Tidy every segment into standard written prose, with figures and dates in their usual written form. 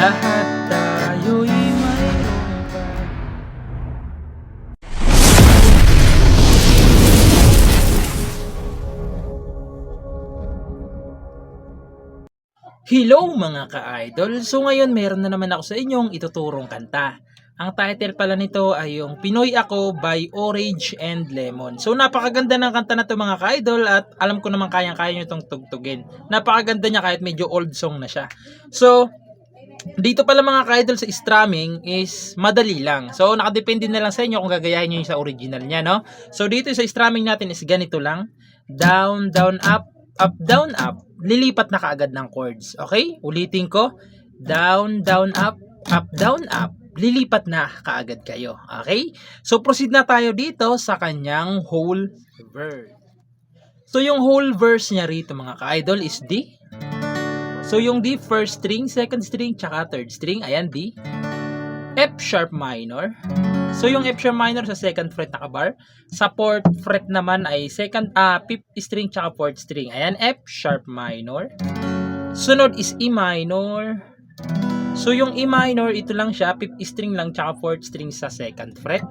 Lahat tayo'y mayroong pag... Hello mga ka-idol! So ngayon meron na naman ako sa inyong ituturong kanta. Ang title pala nito ay yung Pinoy Ako by Orange and Lemon. So napakaganda ng kanta na to mga ka-idol at alam ko naman kayang-kaya nyo itong tugtugin. Napakaganda niya kahit medyo old song na siya. So dito pala mga ka-idol sa strumming is madali lang. So nakadepende na lang sa inyo kung gagayahin nyo yung sa original niya, no? So dito sa strumming natin is ganito lang. Down, down, up, up, down, up. Lilipat na kaagad ng chords. Okay? Ulitin ko. Down, down, up, down, up. Lilipat na kaagad kayo. Okay? So proceed na tayo dito sa kanyang whole verse. So yung whole verse niya rito mga ka-idol is D. So yung D, first string, second string, tsaka third string. Ayan, D. F sharp minor. So yung F sharp minor sa second fret nakabar. Sa fourth fret naman ay fifth string tsaka fourth string. Ayan, F sharp minor. Sunod is E minor. So yung E minor, ito lang siya, fifth string lang tsaka fourth string sa second fret.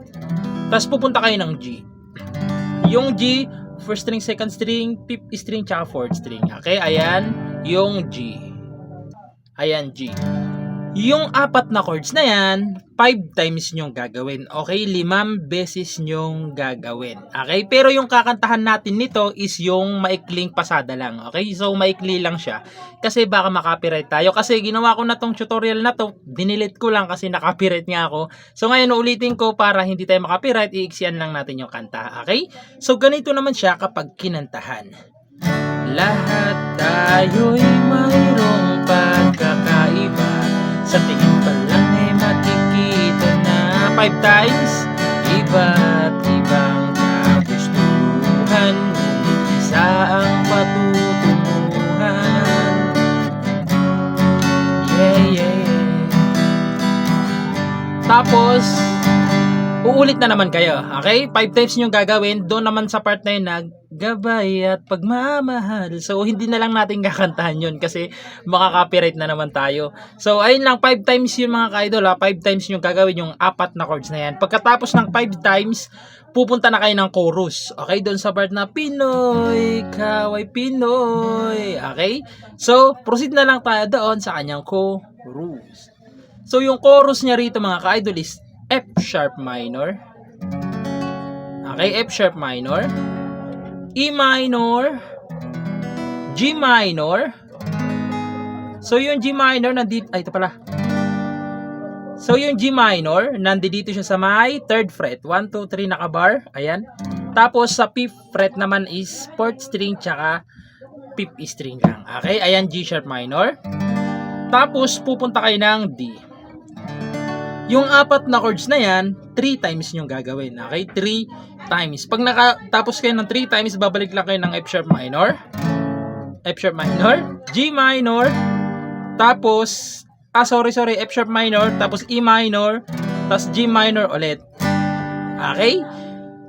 Tapos pupunta kayo ng G. Yung G, first string, second string, fifth string tsaka fourth string. Okay, ayan yung G. Ayan, G. Yung apat na chords na yan, 5 times nyong gagawin. Okay? 5 beses nyong gagawin. Okay? Pero yung kakantahan natin nito is yung maikling pasada lang. Okay? So, maikli lang siya. Kasi baka makapiright tayo. Kasi ginawa ko na tong tutorial na to, dinilit ko lang kasi nakapiright nga ako. So, ngayon ulitin ko para hindi tayo makapiright, iiksiyan lang natin yung kanta. Okay? So, ganito naman siya kapag kinantahan. Lahat tayo'y mayroong pagkakaiba. Sa tingin pa lang ay makikita na 5 times. Iba't ibang kagustuhan, isa ang patutunguhan. Yeah, yeah. Tapos uulit na naman kayo, okay? 5 times nyo gagawin, doon naman sa part na yun na gabay at pagmamahal. So, hindi na lang natin kakantahan yun kasi makaka-copyright na naman tayo. So, ayun lang, 5 times yun mga ka-idol, 5 times nyo gagawin yung apat na chords na yan. Pagkatapos ng 5 times, pupunta na kayo ng chorus. Okay? Doon sa part na Pinoy, kaway Pinoy. Okay? So, proceed na lang tayo doon sa kanyang chorus. So, yung chorus niya rito mga ka-idol is F sharp minor. Okay, F sharp minor. E minor. G minor. So yung G minor nandito, ay ito pala. So yung G minor nandito siya sa may third fret. 1, 2, 3 nakabar. Ayan. Tapos sa fifth fret naman is fourth string tsaka fifth string lang. Okay, ayan G sharp minor. Tapos pupunta kayo ng D. Yung apat na chords na yan, 3 times nyo gagawin. Okay? 3 times. Pag nakatapos kayo ng 3 times, babalik lang kayo ng F sharp minor. F sharp minor. G minor. Tapos, F sharp minor. Tapos E minor. Tapos G minor ulit. Okay?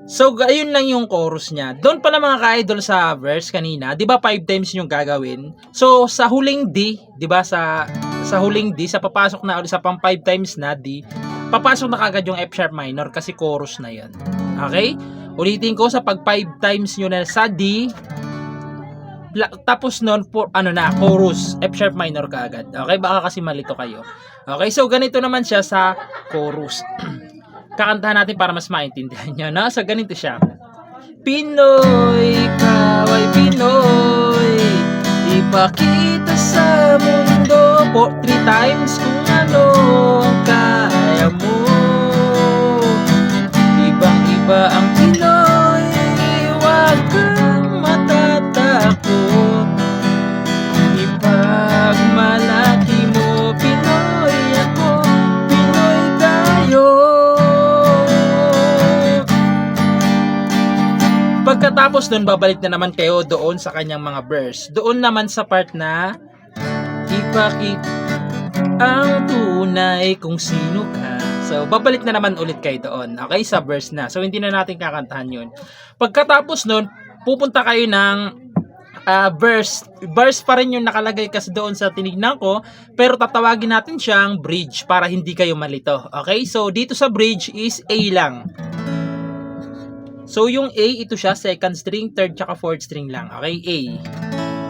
So, ayun lang yung chorus niya. Doon pala mga ka-idol sa verse kanina, di ba 5 times yung gagawin? So, sa huling D, di ba sa huling D, sa papasok na ulit sa pang 5 times na D, papasok na kagad yung F sharp minor kasi chorus na yun. Okay? Ulitin ko, sa pag 5 times nyo na sa D, tapos nun, chorus, F sharp minor kaagad. Okay? Baka kasi malito kayo. Okay? So, ganito naman siya sa chorus. Kakantahan natin para mas maintindihan nyo, no? So, ganito siya. Pinoy, kaway Pinoy, ipakita sa mundo 3 times kung ano ang kaya mo. Ibang-iba ang Pinoy, huwag kang matatakot. Ipagmalaki mo, Pinoy ako, Pinoy tayo. Pagkatapos nun, babalik na naman kayo doon sa kanyang mga verse. Doon naman sa part na ipakita ang tunay kung sino ka. So, babalik na naman ulit kayo doon. Okay? Sa verse na. So, hindi na natin kakantahan yun. Pagkatapos nun, pupunta kayo ng verse pa rin yung nakalagay kasi doon sa tinignan ko, pero tatawagin natin siyang bridge para hindi kayo malito. Okay? So dito sa bridge is A lang. So yung A, ito siya, second string, third tsaka fourth string lang. Okay? A.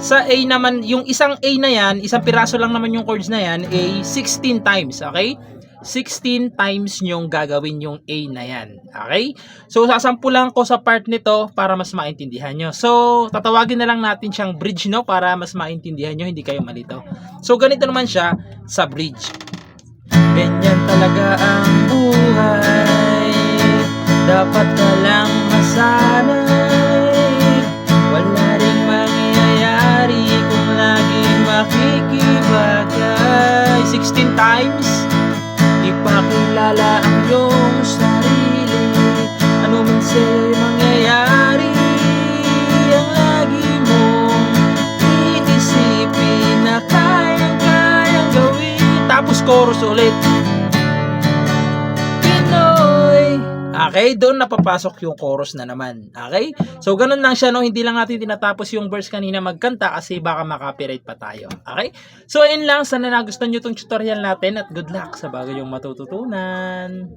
Sa A naman, yung isang A na yan, isang piraso lang naman yung chords na yan, A 16 times. Okay? 16 times nyong gagawin yung A na yan. Okay? So, sasampulan ko sa part nito para mas maintindihan nyo. So, tatawagin na lang natin siyang bridge, no? Para mas maintindihan nyo, hindi kayo malito. So, ganito naman siya sa bridge. Ganyan talaga ang buhay. Dapat ka lang masanay. Wala ring mangyayari kung lagi makikibagay. 16 times. Ipakilala ang iyong sarili. Ano man sa'yo'y mangyayari, ang lagi mong iisipin na kayang-kayang gawin. Tapos chorus ulit. Pinoy. Okay, doon napapasok yung chorus na naman. Okay? So, ganun lang siya, no? Hindi lang natin tinatapos yung verse kanina magkanta kasi baka makapiright pa tayo. Okay? So, ayun lang. Sana nagustuhan nyo itong tutorial natin at good luck sa bago yung matututunan.